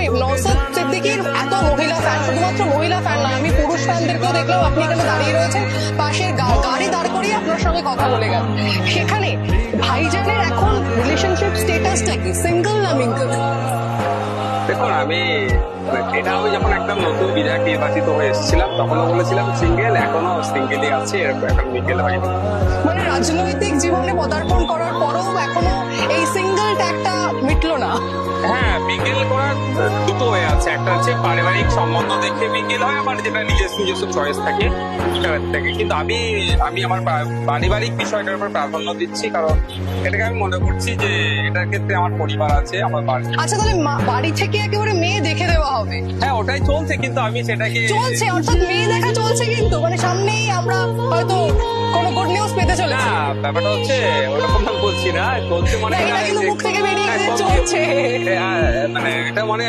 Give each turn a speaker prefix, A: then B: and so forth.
A: একদমই নওশাদ সিদ্দিকীর এত মহিলা ফ্যান, শুধুমাত্র মহিলা ফ্যান না, আমি পুরুষ ফ্যানদেরকেও দেখলাম আপনি এখানে দাঁড়িয়ে রয়েছেন, পাশের গাড়ি দাঁড় করিয়ে আপনার সঙ্গে কথা বলে গেল। সেখানে ভাইজানের এখন রিলেশনশিপ স্টেটাসটা কি, সিঙ্গেল না মিঙ্গল?
B: দেখুন এটা আমি যখন একদম নতুন বিধায়ক নির্বাচিত হয়ে এসেছিলাম তখনও বলেছিলাম সিঙ্গেল, এখনো সিঙ্গেলই আছে, এখন মিঙ্গেল হয়নি।
A: মানে রাজনৈতিক জীবনে পদার্পণ করার পরও এখনো এই সিঙ্গেল ট্যাগটা মিটলো না।
B: হ্যাঁ, মিঙ্গেল করার দুটো হয়ে আছে, একটা হচ্ছে পারিবারিক সম্বন্ধ দেখে মিঙ্গেল হয়, আবার যেটা নিজস্ব চয়েস থাকে থাকে। কিন্তু আমি আমার পারিবারিক বিষয়টার উপর প্রাধান্য দিচ্ছি, কারণ এটাকে আমি মনে করছি যে এটার ক্ষেত্রে আমার পরিবার আছে, আমার বাড়ি।
A: আচ্ছা, তাহলে বাড়ি থেকে একেবারে মেয়ে দেখে দেওয়া হবে?
B: হ্যাঁ, ওটাই চলছে, কিন্তু আমি সেটাকে
A: চলছে অর্থাৎ মেয়ে দেখা চলছে, কিন্তু মানে সামনেই আমরা হয়তো কোনো গুড নিউজ পেতে চলে।
B: না, ব্যাপারটা হচ্ছে ওরকম আমি বলছি না, চলছে মানে
A: এটা কিন্তু মুখ থেকে বেরিয়ে চলছে।
B: মানে এটা মানে